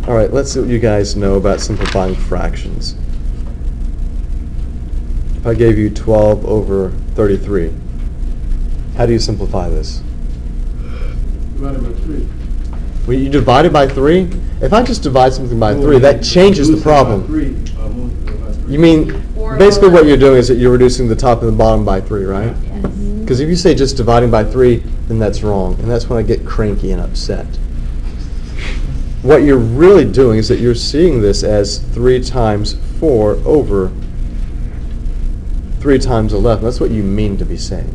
All right, let's see what you guys know about simplifying fractions. If I gave you 12 over 33, how do you simplify this? Divided by 3. Well, you divide it by 3? If I just divide something by 3, that changes the problem. You mean, basically what you're doing is that you're reducing the top and the bottom by 3, right? Yes. Because if you say just dividing by 3, then that's wrong. And that's when I get cranky and upset. What you're really doing is that you're seeing this as 3 times 4 over 3 times 11. That's what you mean to be saying.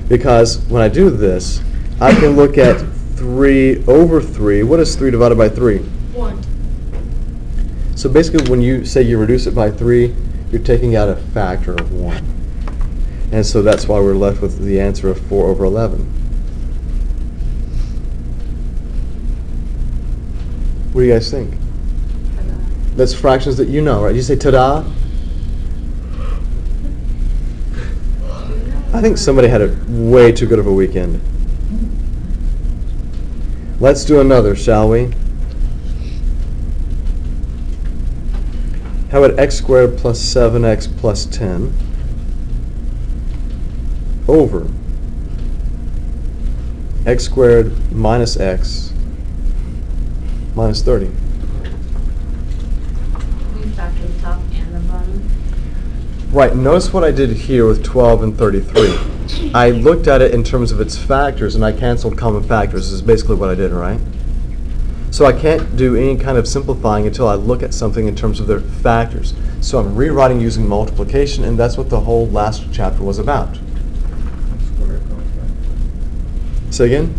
Because when I do this, I can look at 3 over 3. What is 3 divided by 3? 1. So basically when you say you reduce it by 3, you're taking out a factor of 1. And so that's why we're left with the answer of 4 over 11. What do you guys think? Ta-da. That's fractions that you know, right? You say ta-da? I think somebody had a way too good of a weekend. Let's do another, shall we? How about x squared plus 7x plus 10 over x squared minus x minus 30? We factor the top and the bottom. Right, notice what I did here with 12 and 33. I looked at it in terms of its factors and I canceled common factors. This is basically what I did, right? So I can't do any kind of simplifying until I look at something in terms of their factors. So I'm rewriting using multiplication, and that's what the whole last chapter was about. Say again?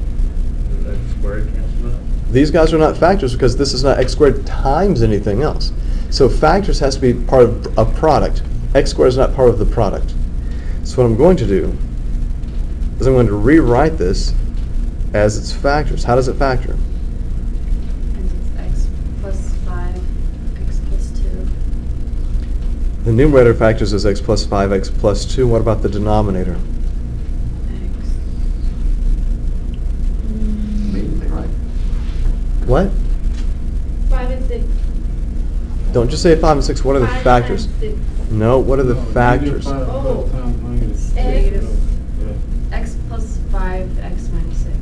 X squared cancel out? These guys are not factors because this is not x squared times anything else. So factors has to be part of a product. X squared is not part of the product. So what I'm going to do is I'm going to rewrite this as its factors. How does it factor? And it's x plus 5, x plus 2. The numerator factors as x plus 5, x plus 2. What about the denominator? X. Immediately, right? What? 5 and 6. Don't just say 5 and 6. What are the factors? No, what are the factors? Oh. X plus 5, x minus 6.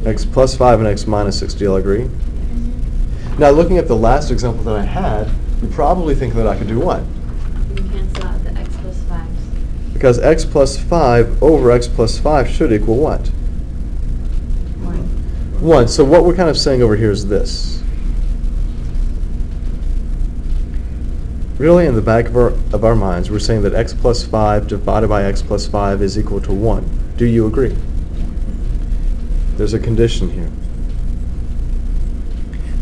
X plus 5 and x minus 6. Do you all agree? Mm-hmm. Now, looking at the last example that I had, you probably think that I could do what? You can cancel out the x plus 5s. Because x plus 5 over x plus 5 should equal what? 1. 1. So what we're kind of saying over here is this. Really, in the back of our minds, we're saying that x plus 5 divided by x plus 5 is equal to 1. Do you agree? There's a condition here.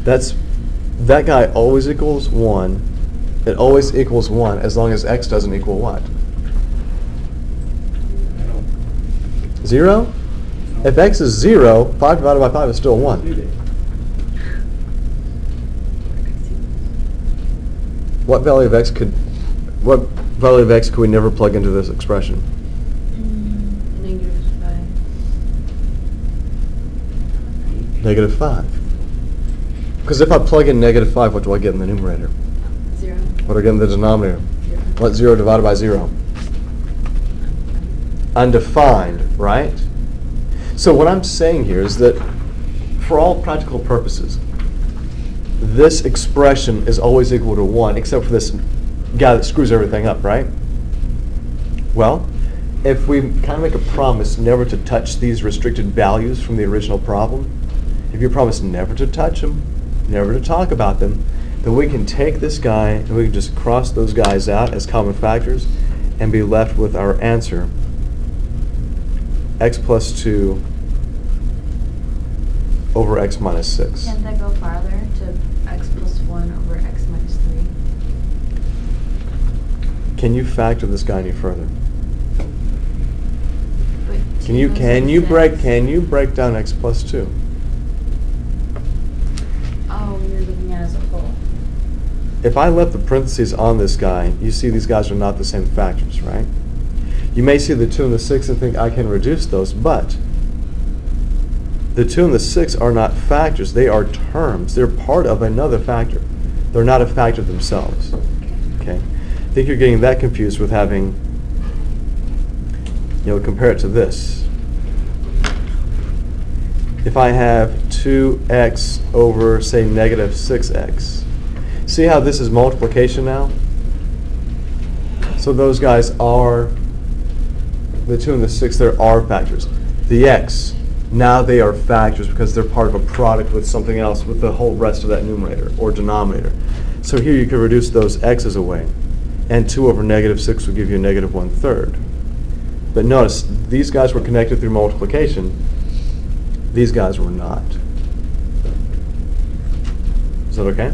That guy always equals 1. It always equals 1 as long as x doesn't equal what? 0? If x is 0, 5 divided by 5 is still 1. What value of x could we never plug into this expression? Negative 5. -5. Because if I plug in -5, what do I get in the numerator? 0. What do I get in the denominator? 0. What's 0 divided by 0? Undefined, right? So what I'm saying here is that for all practical purposes, this expression is always equal to 1, except for this guy that screws everything up, right? Well, if we kind of make a promise never to touch these restricted values from the original problem, if you promise never to touch them, never to talk about them, then we can take this guy and we can just cross those guys out as common factors and be left with our answer, x plus 2 over x minus 6. Can't that go farther to x plus 1 over x minus 3? Can you factor this guy any further? Wait, Can you break down x plus 2? Oh, you're looking at it as a whole. If I left the parentheses on this guy, you see these guys are not the same factors, right? You may see the 2 and the 6 and think I can reduce those, but The 2 and the 6 are not factors, they are terms. They're part of another factor. They're not a factor themselves. Okay? I think you're getting that confused with having, compare it to this. If I have 2x over, say, negative 6x, see how this is multiplication now? So those guys are, the 2 and the 6, there are factors. The x, now they are factors because they're part of a product with something else, with the whole rest of that numerator or denominator. So here you could reduce those x's away, and 2 over negative 6 would give you a negative 1/3. But notice, these guys were connected through multiplication. These guys were not. Is that okay?